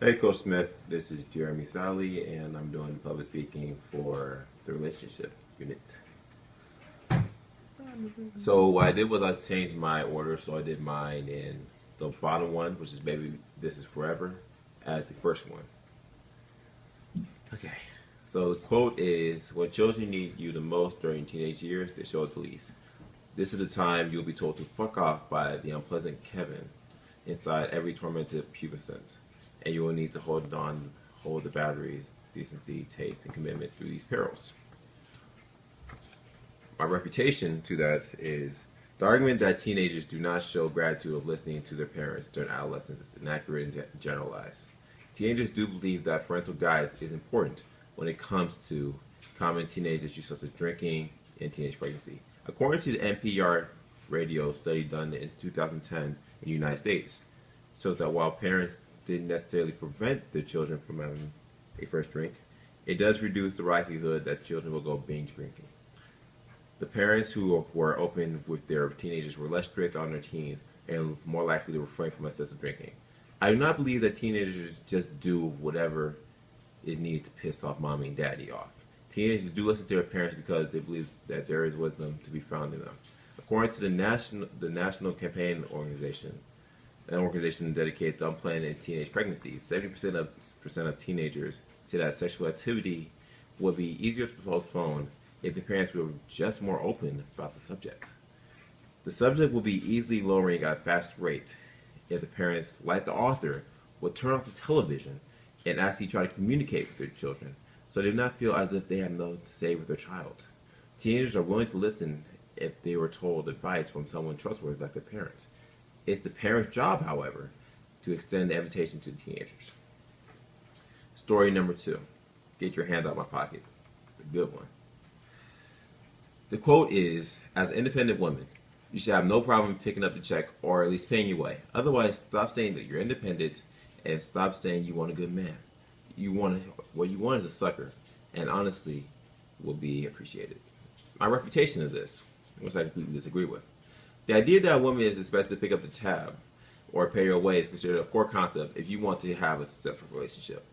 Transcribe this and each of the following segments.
Hey, Coach Smith. This is Jeremy Salley, and I'm doing public speaking for the relationship unit. So what I did was I changed my order, so I did mine in the bottom one, which is Baby This Is Forever, as the first one. Okay. So the quote is, "When children need you the most during teenage years, they show it the least. This is the time you'll be told to fuck off by the unpleasant Kevin inside every tormented pubescent, and you will need to hold the batteries, decency, taste, and commitment through these perils." My refutation to that is the argument that teenagers do not show gratitude of listening to their parents during adolescence is inaccurate and generalized. Teenagers do believe that parental guidance is important when it comes to common teenage issues such as drinking and teenage pregnancy. According to the NPR radio study done in 2010 in the United States, shows that while parents didn't necessarily prevent their children from having a first drink, it does reduce the likelihood that children will go binge drinking. The parents who were open with their teenagers were less strict on their teens and more likely to refrain from excessive drinking. I do not believe that teenagers just do whatever is needed to piss off mommy and daddy off. Teenagers do listen to their parents because they believe that there is wisdom to be found in them. According to the National Campaign Organization, an organization dedicated to unplanned and teenage pregnancies, 70% of teenagers say that sexual activity would be easier to postpone if the parents were just more open about the subject. The subject will be easily lowering at a fast rate if the parents, like the author, would turn off the television and actually try to communicate with their children so they do not feel as if they have nothing to say with their child. Teenagers are willing to listen if they were told advice from someone trustworthy like their parents. It's the parent's job, however, to extend the invitation to the teenagers. Story number 2. Get your hand out of my pocket. A good one. The quote is, "As an independent woman, you should have no problem picking up the check or at least paying your way. Otherwise, stop saying that you're independent and stop saying you want a good man. What you want is a sucker, and honestly, will be appreciated." My refutation of this, which I completely disagree with. The idea that a woman is expected to pick up the tab or pay her way is considered a core concept if you want to have a successful relationship.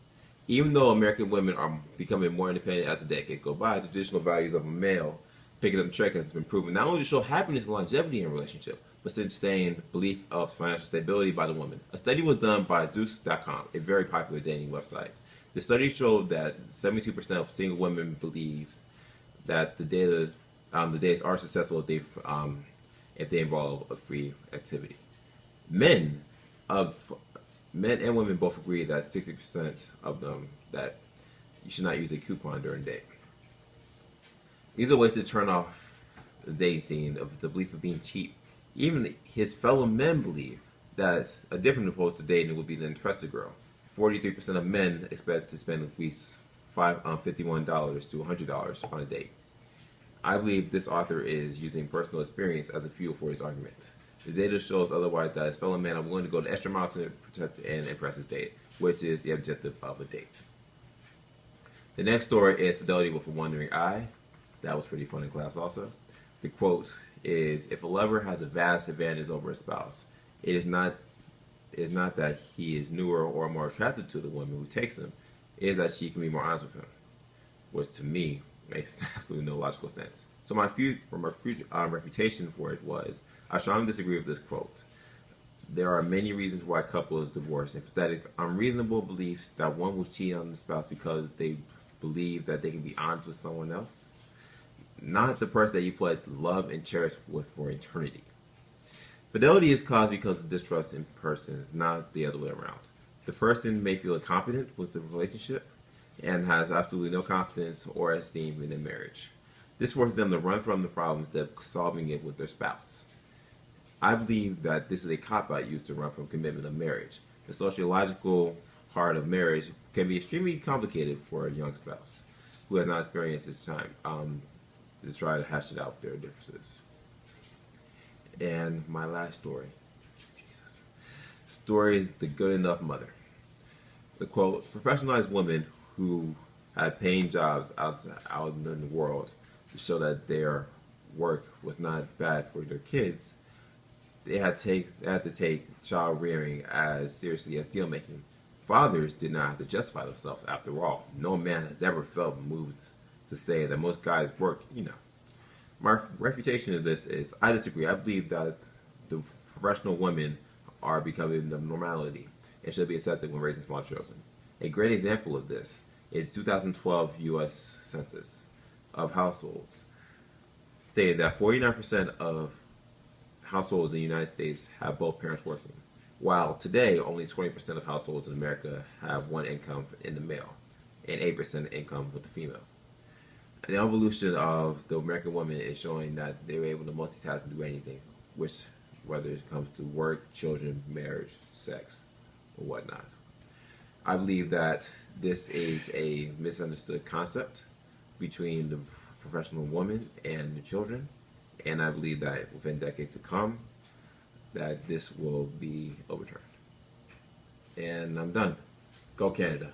Even though American women are becoming more independent as the decades go by, the traditional values of a male picking up the check has been proven not only to show happiness and longevity in a relationship, but sustain belief of financial stability by the woman. A study was done by Zeus.com, a very popular dating website. The study showed that 72% of single women believe that the dates are successful if they involve a free activity. Men and women both agree that 60% of them that you should not use a coupon during a date. These are ways to turn off the dating scene of the belief of being cheap. Even his fellow men believe that a different approach to dating would be to impress a girl. 43% of men expect to spend at least $51 to $100 on a date. I believe this author is using personal experience as a fuel for his argument. The data shows otherwise that his fellow men are willing to go the extra mile to protect and impress his date, which is the objective of a date. The next story is Fidelity with a Wandering Eye. That was pretty fun in class also. The quote is, "If a lover has a vast advantage over a spouse, it is not that he is newer or more attracted to the woman who takes him, it is that she can be more honest with him." Which to me makes absolutely no logical sense. So my refutation for it was, I strongly disagree with this quote. There are many reasons why couples divorce, and pathetic, unreasonable beliefs that one will cheat on the spouse because they believe that they can be honest with someone else, not the person that you pledge love and cherish with for eternity. Fidelity is caused because of distrust in persons, not the other way around. The person may feel incompetent with the relationship and has absolutely no confidence or esteem in their marriage. This forces them to run from the problem instead of solving it with their spouse. I believe that this is a cop-out used to run from commitment of marriage. The sociological part of marriage can be extremely complicated for a young spouse who has not experienced this time to try to hash it out their differences. And my last story. Story, The Good Enough Mother. The quote, "Professionalized women who had paying jobs out in the world to show that their work was not bad for their kids, they had to take child rearing as seriously as deal making. fathers did not have to justify themselves after all. No man has ever felt moved to say that most guys work, My refutation of this is I disagree. I believe that the professional women are becoming the normality and should be accepted when raising small children. A great example of this is 2012 U.S. Census of households stated that 49% of households in the United States have both parents working, while today only 20% of households in America have one income in the male and 8% income with the female. The evolution of the American woman is showing that they were able to multitask and do anything, which whether it comes to work, children, marriage, sex, or whatnot. I believe that this is a misunderstood concept between the professional woman and the children, and I believe that within decades to come, that this will be overturned. And I'm done. Go Canada.